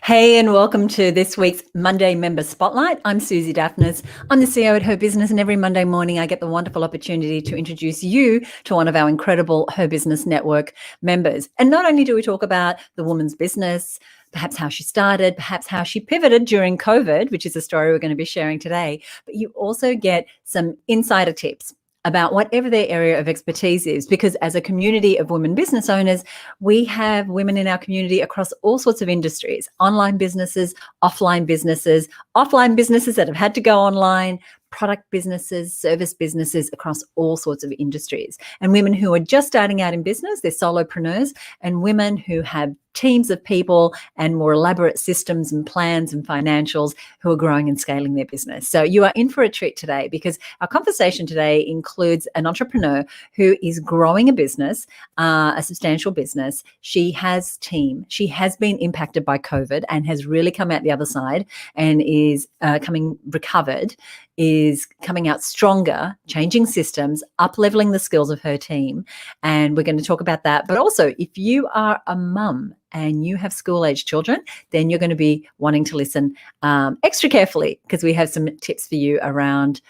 Hey, and welcome to this week's Monday Member Spotlight. I'm Susie Daphnis. I'm the CEO at HerBusiness, and every Monday morning I get the wonderful opportunity to introduce you to one of our incredible HerBusiness Network members. And not only do we talk about the woman's business, perhaps how she started, perhaps how she pivoted during COVID, which is a story we're going to be sharing today, but you also get some insider tips about whatever their area of expertise is, because as a community of women business owners, we have women in our community across all sorts of industries, online businesses, offline businesses that have had to go online, product businesses, service businesses across all sorts of industries, and women who are just starting out in business, they're solopreneurs, and women who have teams of people and more elaborate systems and plans and financials who are growing and scaling their business. So you are in for a treat today, because our conversation today includes an entrepreneur who is growing a business, a substantial business. She has team. She has been impacted by COVID and has really come out the other side and is recovered, is coming out stronger, changing systems, up-leveling the skills of her team. And we're going to talk about that. But also, if you are a mum and you have school-age children, then you're going to be wanting to listen extra carefully, because we have some tips for you around,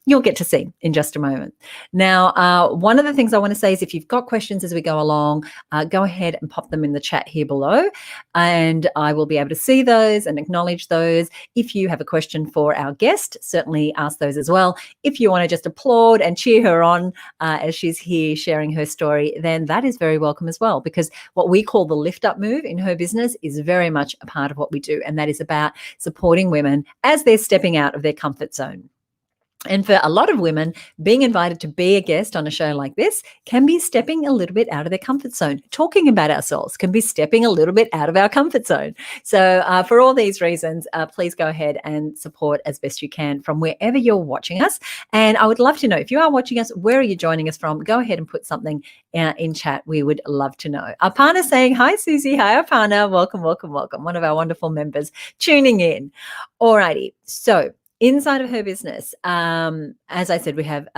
you'll get to see in just a moment. Now, one of the things I want to say is if you've got questions as we go along, go ahead and pop them in the chat here below, and I will be able to see those and acknowledge those. If you have a question for our guest, certainly ask those as well. If you want to just applaud and cheer her on as she's here sharing her story, then that is very welcome as well, because what we call the lift up move in HerBusiness is very much a part of what we do, and that is about supporting women as they're stepping out of their comfort zone. And for a lot of women, being invited to be a guest on a show like this can be stepping a little bit out of their comfort zone. Talking about ourselves can be stepping a little bit out of our comfort zone. So for all these reasons, please go ahead and support as best you can from wherever you're watching us. And I would love to know, if you are watching us, where are you joining us from? Go ahead and put something in chat. We would love to know. Aparna saying, hi, Susie. Hi, Aparna. Welcome, welcome, welcome. One of our wonderful members tuning in. All righty. So inside of HerBusiness, as I said, we have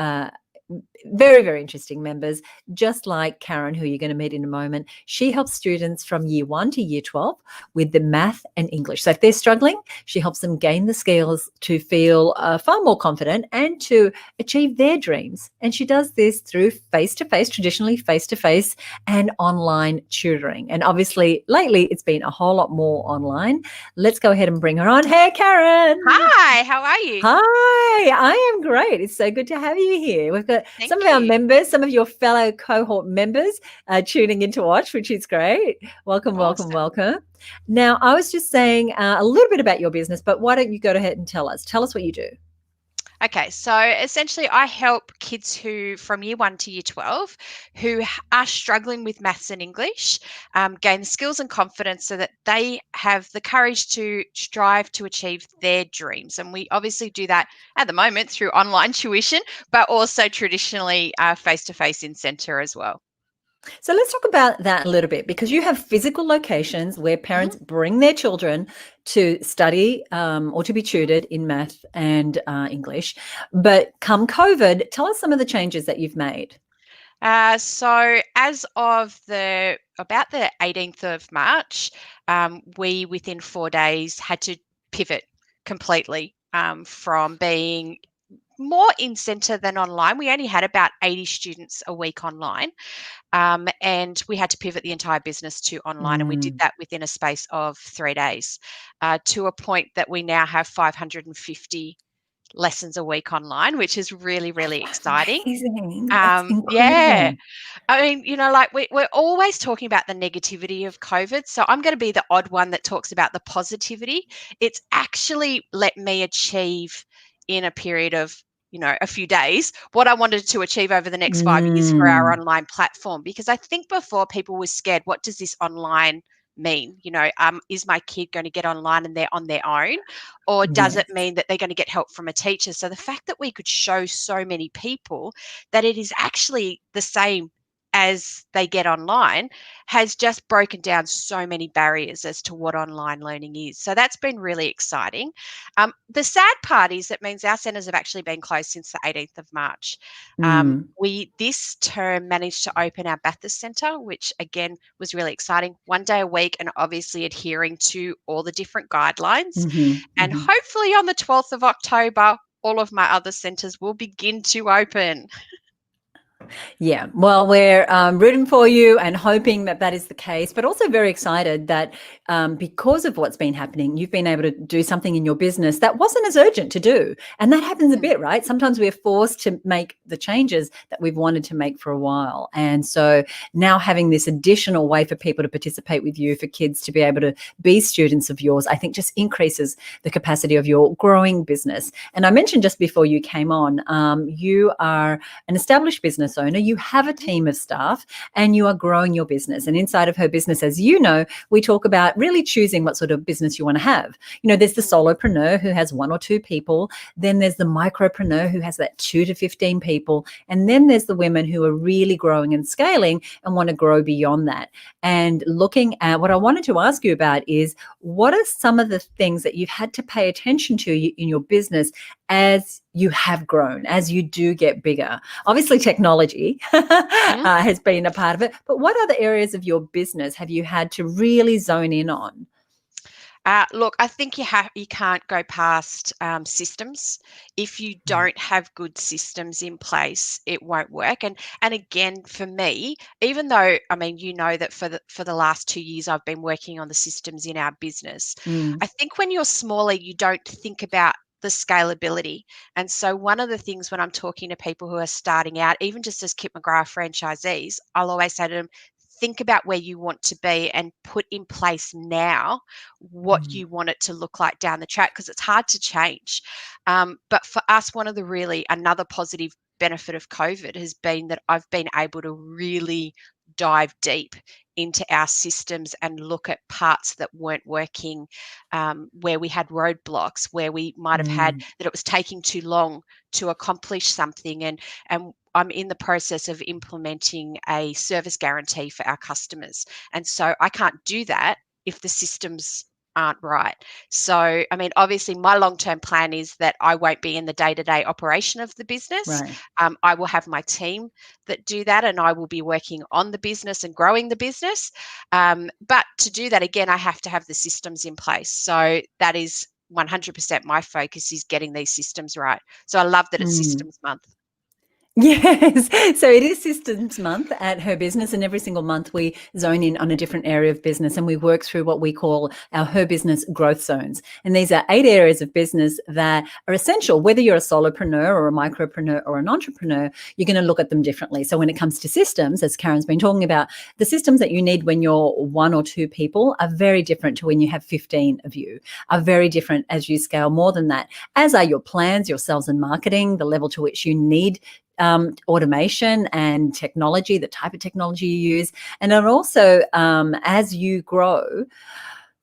very, very interesting members, just like Karen, who you're going to meet in a moment. She helps students from year 1 to year 12 with the math and English. So if they're struggling, she helps them gain the skills to feel far more confident and to achieve their dreams. And she does this through face-to-face, traditionally face-to-face, and online tutoring. And obviously, lately, it's been a whole lot more online. Let's go ahead and bring her on. Hey, Karen. Hi, how are you? Hi, I am great. It's so good to have you here. We've got some of our members, some of your fellow cohort members tuning in to watch, which is great. Welcome, welcome, welcome. Now, I was just saying a little bit about your business, but why don't you go ahead and tell us what you do? Okay, so essentially I help kids who from year 1 to year 12 who are struggling with maths and English gain the skills and confidence so that they have the courage to strive to achieve their dreams. And we obviously do that at the moment through online tuition, but also traditionally face-to-face in centre as well. So let's talk about that a little bit, because you have physical locations where parents bring their children to study or to be tutored in math and English. But come COVID, tell us some of the changes that you've made. So as of about the 18th of March, we within 4 days had to pivot completely from being more in centre than online. We only had about 80 students a week online, and we had to pivot the entire business to online, and we did that within a space of 3 days, to a point that we now have 550 lessons a week online, which is really, really exciting. Amazing. That's incredible. Yeah. I mean, like we're always talking about the negativity of COVID. So I'm going to be the odd one that talks about the positivity. It's actually let me achieve in a period of, a few days, what I wanted to achieve over the next 5 years for our online platform. Because I think before people were scared, what does this online mean? Is my kid going to get online and they're on their own, or does it mean that they're going to get help from a teacher? So the fact that we could show so many people that it is actually the same as they get online has just broken down so many barriers as to what online learning is. So that's been really exciting. The sad part is that means our centres have actually been closed since the 18th of March. We this term managed to open our Bathurst Centre, which again was really exciting, 1 day a week, and obviously adhering to all the different guidelines. And hopefully on the 12th of October, all of my other centres will begin to open. Yeah, well, we're rooting for you and hoping that that is the case, but also very excited that because of what's been happening, you've been able to do something in your business that wasn't as urgent to do. And that happens a bit, right? Sometimes we're forced to make the changes that we've wanted to make for a while. And so now having this additional way for people to participate with you, for kids to be able to be students of yours, I think just increases the capacity of your growing business. And I mentioned just before you came on, you are an established business owner. You have a team of staff and you are growing your business. And inside of HerBusiness, as you know, we talk about really choosing what sort of business you want to have. You know, there's the solopreneur who has 1 or 2 people. Then there's the micropreneur who has that 2 to 15 people. And then there's the women who are really growing and scaling and want to grow beyond that. And looking at what I wanted to ask you about is, what are some of the things that you've had to pay attention to in your business as you have grown, as you do get bigger? Obviously, technology has been a part of it, but what other areas of your business have you had to really zone in on? Look, I think you can't go past systems. If you don't have good systems in place, it won't work. And again, for me, even though I mean, you know that for the last 2 years I've been working on the systems in our business. I think when you're smaller, you don't think about the scalability. And so one of the things when I'm talking to people who are starting out, even just as Kip McGrath franchisees, I'll always say to them, think about where you want to be and put in place now what you want it to look like down the track, because it's hard to change. But for us, another positive benefit of COVID has been that I've been able to really dive deep into our systems and look at parts that weren't working, where we had roadblocks, where we might have had that it was taking too long to accomplish something. And I'm in the process of implementing a service guarantee for our customers. And so I can't do that if the systems aren't right. So, I mean, obviously my long-term plan is that I won't be in the day-to-day operation of the business. Right. I will have my team that do that, and I will be working on the business and growing the business. But to do that, again, I have to have the systems in place. So that is 100% my focus, is getting these systems right. So I love that it's Systems Month. Yes. So it is Systems Month at HerBusiness, and every single month we zone in on a different area of business and we work through what we call our HerBusiness growth zones. And these are 8 areas of business that are essential. Whether you're a solopreneur or a micropreneur or an entrepreneur, you're going to look at them differently. So when it comes to systems, as Karen's been talking about, the systems that you need when you're 1 or 2 people are very different to when you have 15 of you, are very different as you scale more than that, as are your plans, your sales and marketing, the level to which you need automation and technology, the type of technology you use. And then also, as you grow,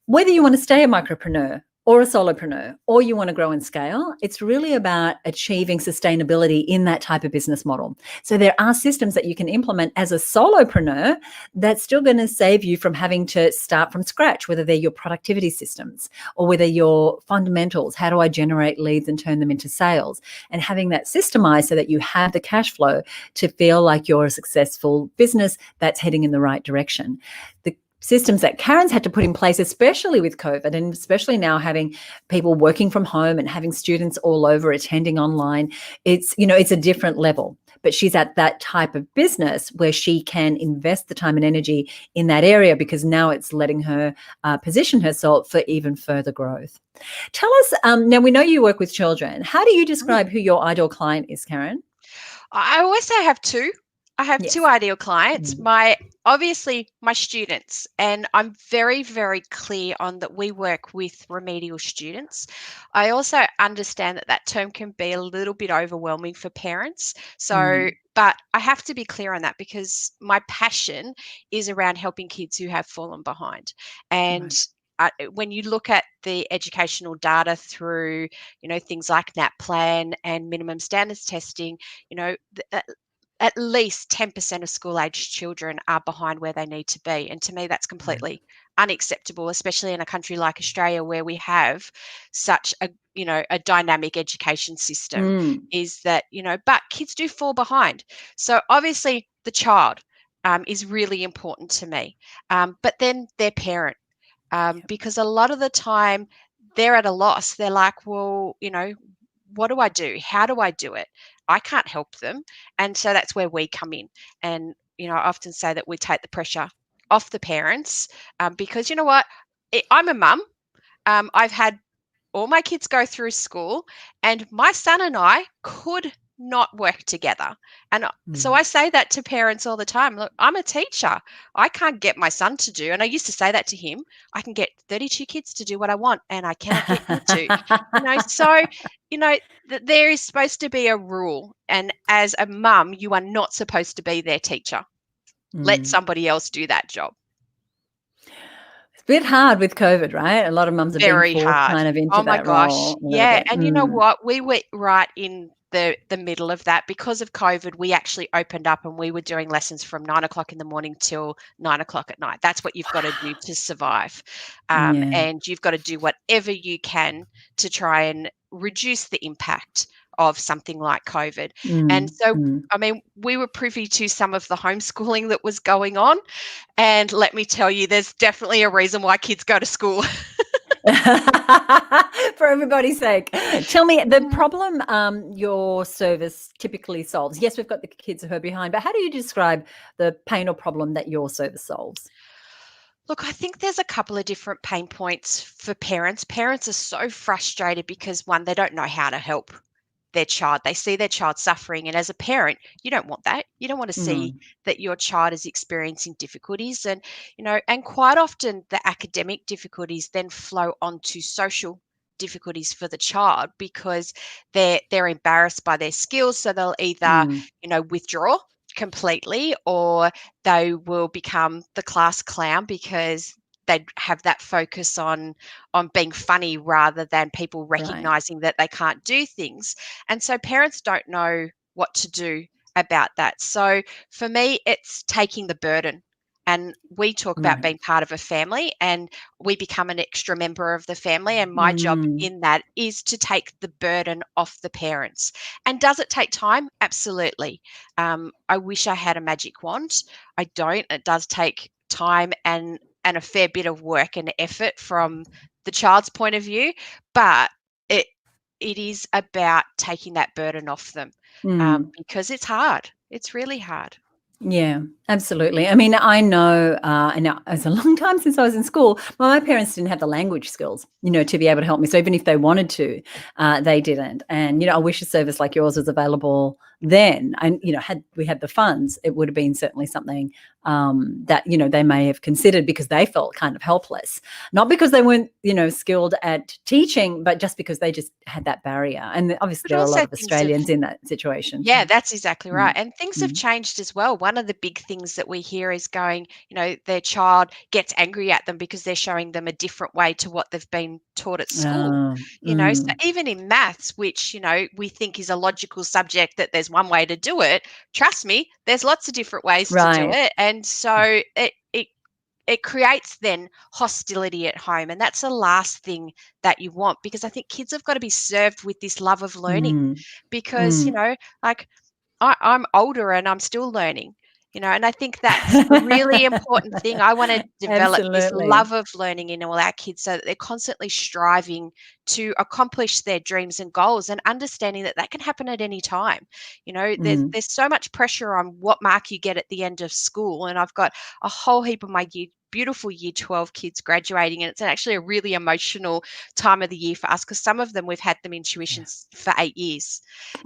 whether you want to stay a micropreneur or a solopreneur, or you want to grow and scale, it's really about achieving sustainability in that type of business model. So there are systems that you can implement as a solopreneur that's still going to save you from having to start from scratch, whether they're your productivity systems or whether your fundamentals, how do I generate leads and turn them into sales, and having that systemized so that you have the cash flow to feel like you're a successful business that's heading in the right direction. The systems that Karen's had to put in place, especially with COVID, and especially now having people working from home and having students all over attending online, it's a different level. But she's at that type of business where she can invest the time and energy in that area, because now it's letting her position herself for even further growth. Tell us, now we know you work with children. How do you describe who your ideal client is, Karen? I always say I have 2. I have Yes. 2 ideal clients. Obviously my students, and I'm very, very clear on that we work with remedial students. I also understand that that term can be a little bit overwhelming for parents. So, but I have to be clear on that, because my passion is around helping kids who have fallen behind. And when you look at the educational data through, things like NAP plan and minimum standards testing, at least 10% of school-aged children are behind where they need to be. And to me, that's completely unacceptable, especially in a country like Australia where we have such a dynamic education system, is that, but kids do fall behind. So obviously the child is really important to me, but then their parent, because a lot of the time they're at a loss. They're like, well, what do I do? How do I do it? I can't help them. And so that's where we come in. And, I often say that we take the pressure off the parents, because you know what? I'm a mum. I've had all my kids go through school, and my son and I could not work together. And so I say that to parents all the time. Look, I'm a teacher. I can't get my son to do, and I used to say that to him, I can get 32 kids to do what I want, and I cannot get you to. So, there is supposed to be a rule. And as a mum, you are not supposed to be their teacher. Let somebody else do that job. It's a bit hard with COVID, right? A lot of mums have been Very forced hard. kind of into Oh my that gosh. role a little Yeah. bit. And you know what? We were right in the middle of that. Because of COVID, we actually opened up and we were doing lessons from 9 o'clock in the morning till 9 o'clock at night. That's what you've got to do to survive. Yeah. And you've got to do whatever you can to try and reduce the impact of something like COVID. And so, I mean, we were privy to some of the homeschooling that was going on. And let me tell you, there's definitely a reason why kids go to school. For everybody's sake, tell me the problem your service typically solves. Yes, we've got the kids who are behind, but how do you describe the pain or problem that your service solves? Look, I think there's a couple of different pain points for parents. Parents are so frustrated because, one, they don't know how to help their child. They see their child suffering. And as a parent, you don't want that. You don't want to see that your child is experiencing difficulties. And, and quite often the academic difficulties then flow onto social difficulties for the child because they're embarrassed by their skills. So they'll either, withdraw completely, or they will become the class clown because they have that focus on being funny rather than people Right. recognizing that they can't do things. And so parents don't know what to do about that. So for me, it's taking the burden. And we talk about Right. being part of a family, and we become an extra member of the family. And my job in that is to take the burden off the parents. And does it take time? Absolutely. I wish I had a magic wand. I don't. It does take time and a fair bit of work and effort from the child's point of view, but it is about taking that burden off them, because it's hard. It's really hard. Yeah, absolutely. I mean, I know, and now it's a long time since I was in school. Well, my parents didn't have the language skills, to be able to help me. So even if they wanted to, they didn't. And I wish a service like yours was available then. And had we had the funds, it would have been certainly something that they may have considered, because they felt kind of helpless, not because they weren't skilled at teaching, but just because they just had that barrier. And obviously, But there are a lot also of things have Australians in that situation. Yeah, that's exactly right. Mm, And things have mm. changed as well. One of the big things that we hear is going, their child gets angry at them because they're showing them a different way to what they've been taught at school. Oh, So even in maths, which, we think is a logical subject, that there's one way to do it, trust me, there's lots of different ways to do right. it. And so it creates then hostility at home. And that's the last thing that you want, because I think kids have got to be served with this love of learning, Mm, because, mm. like I'm older and I'm still learning, and I think that's a really important thing. I want to develop this Absolutely. love of learning in all our kids so that they're constantly striving to accomplish their dreams and goals, and understanding that that can happen at any time. Mm. There's so much pressure on what mark you get at the end of school. And I've got a whole heap of my beautiful year 12 kids graduating, and it's actually a really emotional time of the year for us, because some of them, we've had them in tuition for 8 years.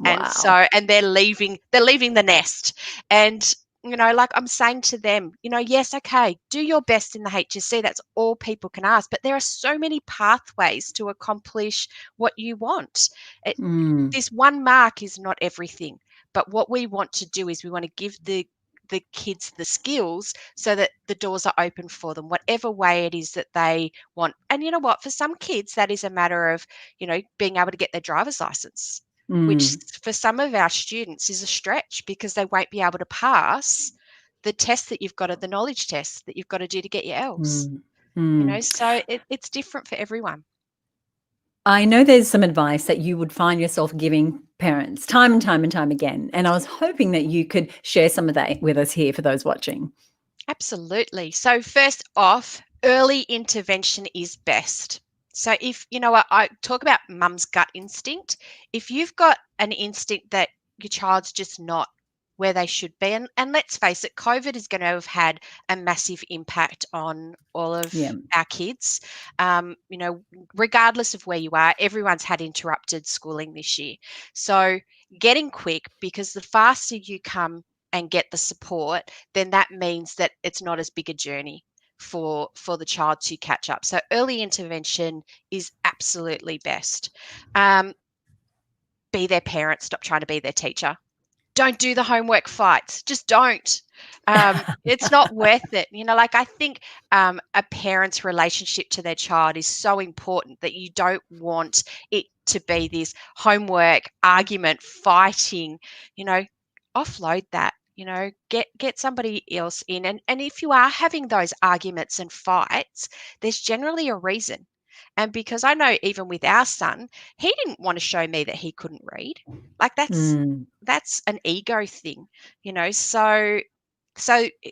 And Wow. so, and they're leaving the nest. And like I'm saying to them, yes, okay, do your best in the HSC. That's all people can ask. But there are so many pathways to accomplish what you want. Mm. This one mark is not everything. But what we want to do is we want to give the kids the skills so that the doors are open for them, whatever way it is that they want. And you know what? For some kids, that is a matter of, being able to get their driver's license. which for some of our students is a stretch because they won't be able to pass the test that you've got at the knowledge test that you've got to do to get your ELS. So it's different for everyone. I know there's some advice that you would find yourself giving parents time and time and time again. And I was hoping that you could share some of that with us here for those watching. Absolutely. So first off, early intervention is best. So if, I talk about mum's gut instinct. If you've got an instinct that your child's just not where they should be, and let's face it, COVID is going to have had a massive impact on all of our kids. Regardless of where you are, everyone's had interrupted schooling this year. So getting quick, because the faster you come and get the support, then that means that it's not as big a journey for the child to catch up. So early intervention is absolutely best. Be their parent, stop trying to be their teacher. Don't do the homework fights. Just don't. It's not worth it. I think a parent's relationship to their child is so important that you don't want it to be this homework argument fighting. Offload that. Get somebody else in. And if you are having those arguments and fights, there's generally a reason. And because I know even with our son, he didn't want to show me that he couldn't read. Like that's an ego thing, so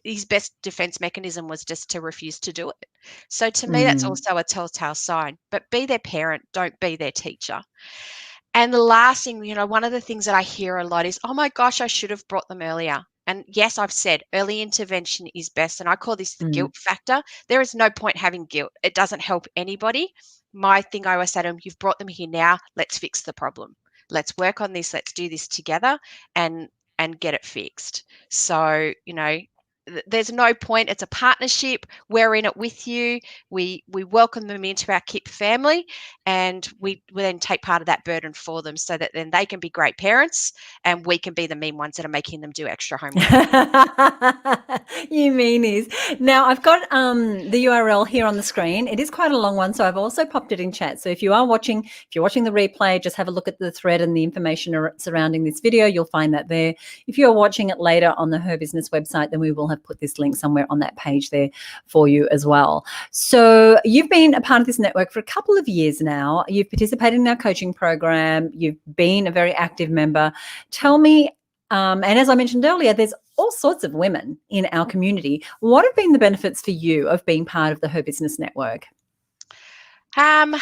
his best defense mechanism was just to refuse to do it. So to me, that's also a telltale sign. But be their parent, don't be their teacher. And the last thing, one of the things that I hear a lot is, oh my gosh, I should have brought them earlier. And yes, I've said early intervention is best. And I call this the guilt factor. There is no point having guilt. It doesn't help anybody. My thing, I always say to them, you've brought them here now. Let's fix the problem. Let's work on this. Let's do this together and get it fixed. So, there's no point. It's a partnership. We're in it with you. We welcome them into our KIP family, and we then take part of that burden for them so that then they can be great parents and we can be the mean ones that are making them do extra homework. You meanies. Now, I've got the URL here on the screen. It is quite a long one, so I've also popped it in chat. So if you're watching the replay, just have a look at the thread and the information surrounding this video. You'll find that there. If you're watching it later on the HerBusiness website, then we will have put this link somewhere on that page there for you as well. So you've been a part of this network for a couple of years now. You've participated in our coaching program. You've been a very active member. Tell me, and as I mentioned earlier, there's all sorts of women in our community. What have been the benefits for you of being part of the HerBusiness network? A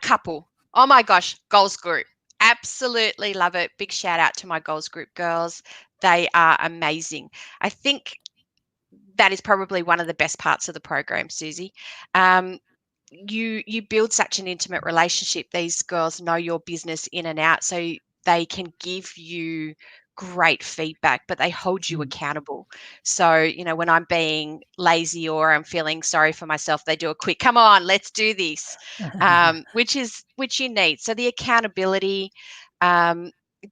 couple. Oh my gosh, Goals Group. Absolutely love it. Big shout out to my Goals Group girls. They are amazing. I think that is probably one of the best parts of the program, Susie. You build such an intimate relationship. These girls know your business in and out, so they can give you great feedback, but they hold you accountable. So, when I'm being lazy or I'm feeling sorry for myself, they do a quick, come on, let's do this, which you need. So the accountability,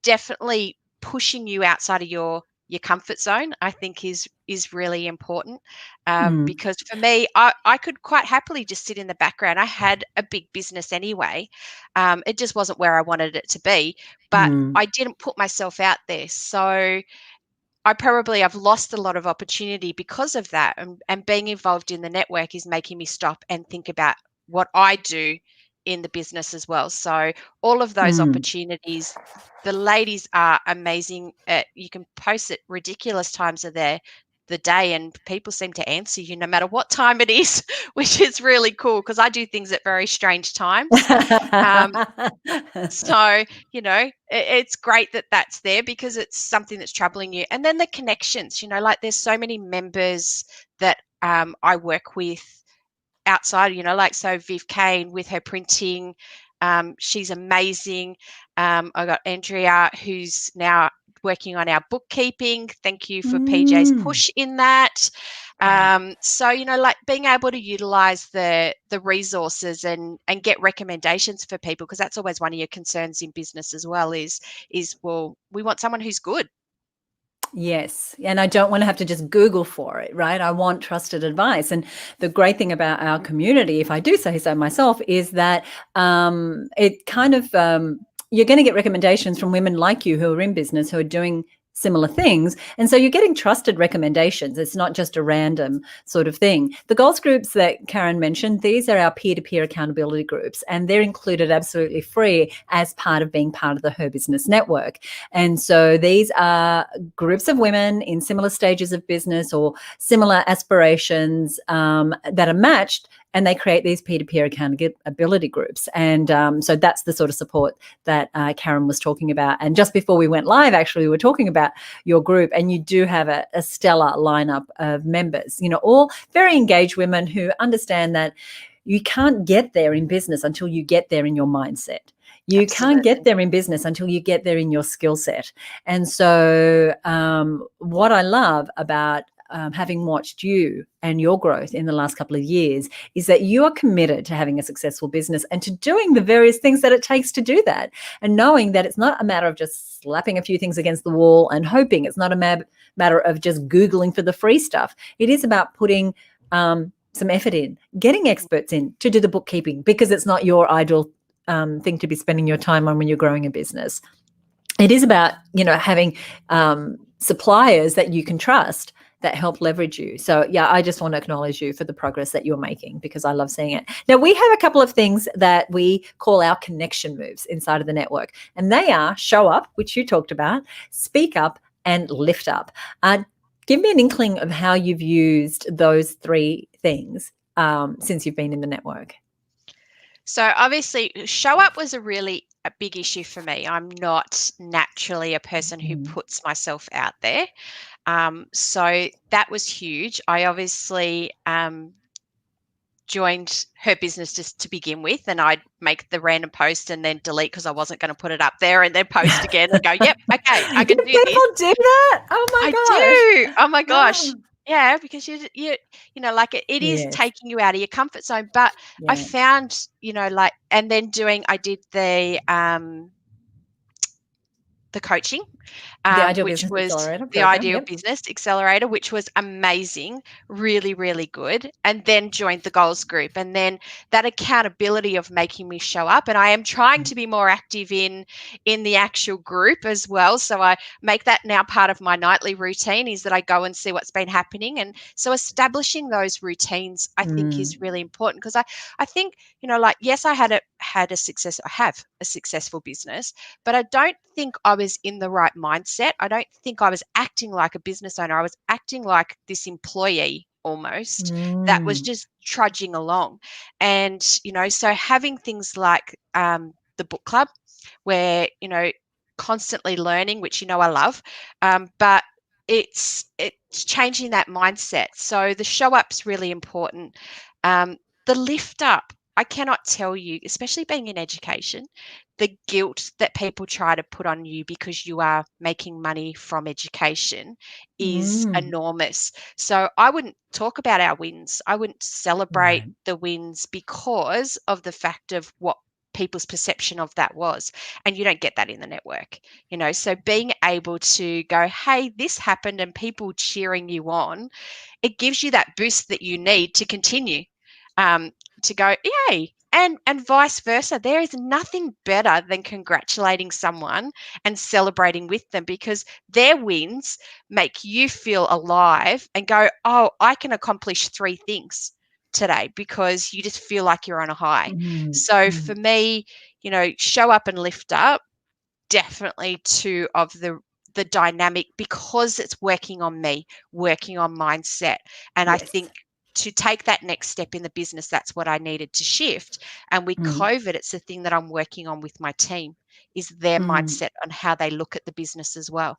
definitely pushing you outside of your comfort zone, I think is really important, because for me, I could quite happily just sit in the background. I had a big business anyway. It just wasn't where I wanted it to be, but I didn't put myself out there. So I've lost a lot of opportunity because of that. And being involved in the network is making me stop and think about what I do in the business as well. So all of those opportunities, the ladies are amazing. You can post at ridiculous times of the day and people seem to answer you no matter what time it is, which is really cool because I do things at very strange times. So, it's great that that's there because it's something that's troubling you. And then the connections, like there's so many members that I work with outside, so Viv Kane with her printing, she's amazing. I got Andrea, who's now working on our bookkeeping. Thank you for PJ's push in that. So, being able to utilize the resources and get recommendations for people, because that's always one of your concerns in business as well is, well, we want someone who's good. Yes. And I don't want to have to just Google for it, right? I want trusted advice. And the great thing about our community, if I do say so myself, is that it kind of you're going to get recommendations from women like you who are in business, who are doing similar things. And so you're getting trusted recommendations. It's not just a random sort of thing. The goals groups that Karen mentioned, these are our peer-to-peer accountability groups, and they're included absolutely free as part of being part of the Her Business network. And so these are groups of women in similar stages of business or similar aspirations that are matched, and they create these peer-to-peer accountability groups. And so that's the sort of support that Karen was talking about. And just before we went live, actually, we were talking about your group, and you do have a stellar lineup of members, all very engaged women who understand that you can't get there in business until you get there in your mindset. You can't get there in business until you get there in your skill set. And so what I love about having watched you and your growth in the last couple of years is that you are committed to having a successful business and to doing the various things that it takes to do that, and knowing that it's not a matter of just slapping a few things against the wall and hoping. It's not a matter of just Googling for the free stuff. It is about putting some effort in, getting experts in to do the bookkeeping, because it's not your ideal thing to be spending your time on when you're growing a business. It is about, having suppliers that you can trust that help leverage you. So yeah, I just want to acknowledge you for the progress that you're making, because I love seeing it. Now, we have a couple of things that we call our connection moves inside of the network, and they are show up, which you talked about, speak up, and lift up. Give me an inkling of how you've used those three things since you've been in the network. So obviously, show up was a big issue for me. I'm not naturally a person who puts myself out there. So that was huge. I obviously joined Her Business just to begin with, and I'd make the random post and then delete because I wasn't going to put it up there, and then post again and go, yep, okay, I can do this. People do that? Oh my gosh. I do. Oh my gosh. Oh. Yeah, because you like it is taking you out of your comfort zone. But I found, and then I did the coaching, which was the Ideal Business Accelerator, which was amazing, really, really good. And then joined the goals group, and then that accountability of making me show up. And I am trying to be more active in the actual group as well. So I make that now part of my nightly routine, is that I go and see what's been happening. And so establishing those routines, I think, is really important, because I think, yes, I have a successful business, but I don't think I was in the right mindset. I don't think I was acting like a business owner. I was acting like this employee almost that was just trudging along. And, so having things like the book club, where, constantly learning, which, I love, but it's changing that mindset. So the show up's really important. The lift up, I cannot tell you, especially being in education, the guilt that people try to put on you because you are making money from education is enormous. So I wouldn't talk about our wins. I wouldn't celebrate the wins because of the fact of what people's perception of that was. And you don't get that in the network, so being able to go, hey, this happened, and people cheering you on, it gives you that boost that you need to continue. To go, yay, and vice versa. There is nothing better than congratulating someone and celebrating with them, because their wins make you feel alive and go, oh, I can accomplish 3 things today, because you just feel like you're on a high. So for me, show up and lift up, definitely 2 of the dynamic, because it's working on me, working on mindset. And I think to take that next step in the business, that's what I needed to shift. And with COVID, it's the thing that I'm working on with my team, is their mindset on how they look at the business as well.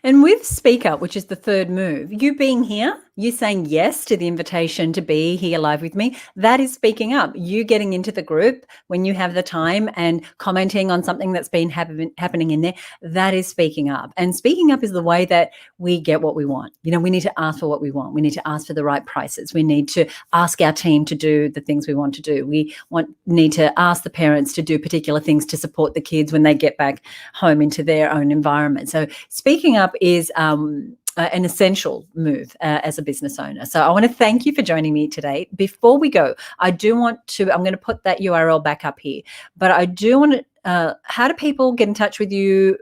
And with Speak Up, which is the third move, you being here, you saying yes to the invitation to be here live with me, that is speaking up. You getting into the group when you have the time and commenting on something that's been happening in there, that is speaking up. And speaking up is the way that we get what we want. We need to ask for what we want. We need to ask for the right prices. We need to ask our team to do the things we want to do. We need to ask the parents to do particular things to support the kids when they get back home into their own environment. So speaking up is an essential move as a business owner. So I want to thank you for joining me today. Before we go, I'm going to put that URL back up here, but I do want to how do people get in touch with you?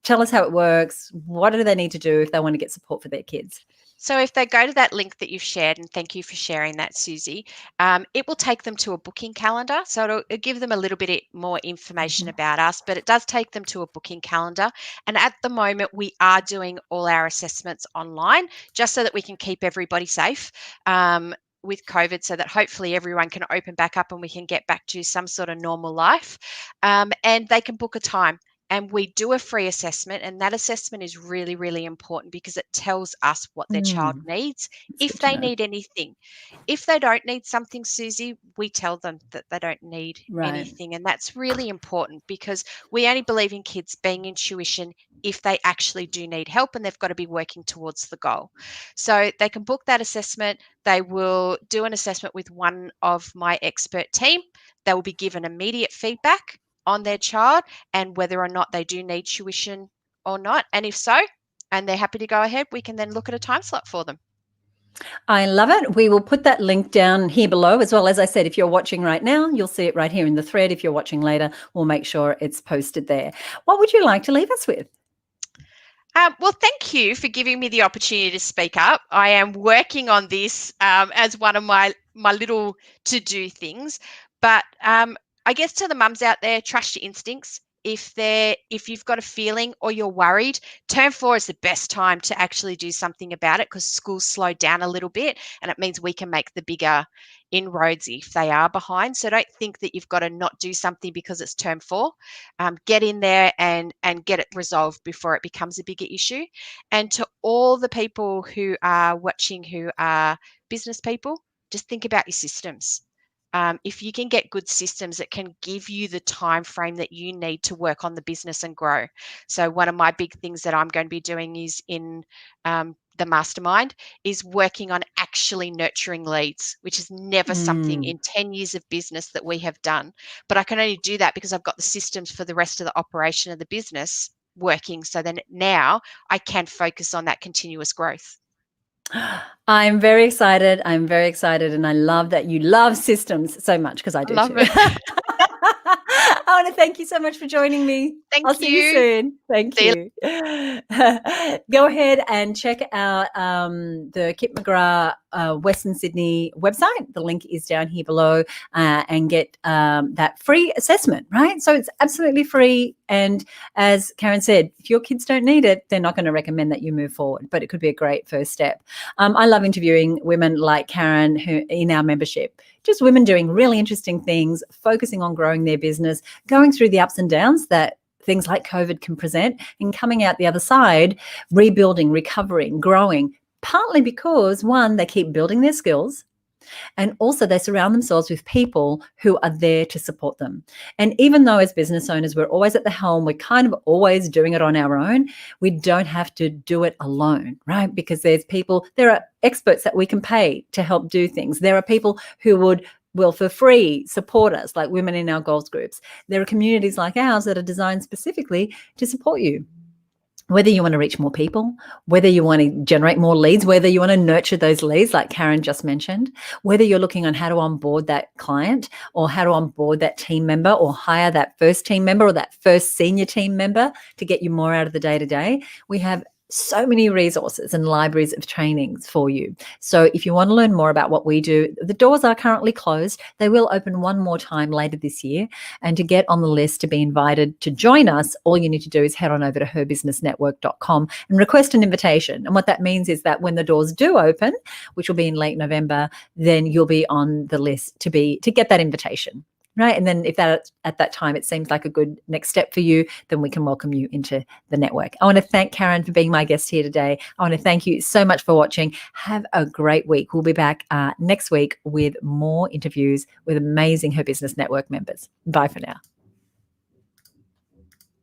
Tell us how it works. What do they need to do if they want to get support for their kids? So if they go to that link that you've shared, and thank you for sharing that, Susie, it will take them to a booking calendar. So it'll give them a little bit more information about us, but it does take them to a booking calendar. And at the moment, we are doing all our assessments online, just so that we can keep everybody safe with COVID, so that hopefully everyone can open back up and we can get back to some sort of normal life. And they can book a time. And we do a free assessment, and that assessment is really, really important because it tells us what their child needs, if they need anything. If they don't need something, Susie, we tell them that they don't need anything. And that's really important because we only believe in kids being in tuition if they actually do need help, and they've got to be working towards the goal. So they can book that assessment. They will do an assessment with one of my expert team. They will be given immediate feedback on their child and whether or not they do need tuition or not. And if so, and they're happy to go ahead, we can then look at a time slot for them. I love it. We will put that link down here below as well. As I said, if you're watching right now, you'll see it right here in the thread. If you're watching later, we'll make sure it's posted there. What would you like to leave us with? Well, thank you for giving me the opportunity to speak up. I am working on this as one of my little to-do things. But I guess to the mums out there, trust your instincts. If you've got a feeling or you're worried, term 4 is the best time to actually do something about it, because schools slow down a little bit, and it means we can make the bigger inroads if they are behind. So don't think that you've got to not do something because it's term 4. Get in there and get it resolved before it becomes a bigger issue. And to all the people who are watching who are business people, just think about your systems. If you can get good systems, it can give you the time frame that you need to work on the business and grow. So one of my big things that I'm going to be doing is in the mastermind is working on actually nurturing leads, which is never something in 10 years of business that we have done. But I can only do that because I've got the systems for the rest of the operation of the business working. So then now I can focus on that continuous growth. I'm very excited. I'm very excited. And I love that you love systems so much, because I do love too. it. I want to thank you so much for joining me. I'll see you soon. Thank you. Go ahead and check out the Kip McGrath Western Sydney website. The link is down here below, and get that free assessment, right? So it's absolutely free. And as Karen said, if your kids don't need it, they're not going to recommend that you move forward, but it could be a great first step. I love interviewing women like Karen who in our membership, just women doing really interesting things, focusing on growing their business, going through the ups and downs that things like COVID can present, and coming out the other side, rebuilding, recovering, growing, partly because, one, they keep building their skills, and also they surround themselves with people who are there to support them. And even though as business owners, we're always at the helm, we're kind of always doing it on our own, we don't have to do it alone, right? Because there are experts that we can pay to help do things. There are people who will for free support us, like women in our goals groups. There are communities like ours that are designed specifically to support you. Whether you want to reach more people, whether you want to generate more leads, whether you want to nurture those leads like Karen just mentioned, whether you're looking on how to onboard that client or how to onboard that team member or hire that first team member or that first senior team member to get you more out of the day-to-day, we have so many resources and libraries of trainings for you. So if you want to learn more about what we do, the doors are currently closed. They will open one more time later this year. And to get on the list to be invited to join us, all you need to do is head on over to herbusinessnetwork.com and request an invitation. And what that means is that when the doors do open, which will be in late November, then you'll be on the list to get that invitation. Right. And then if that at that time it seems like a good next step for you, then we can welcome you into the network. I want to thank Karen for being my guest here today. I want to thank you so much for watching. Have a great week. We'll be back next week with more interviews with amazing Her Business Network members. Bye for now.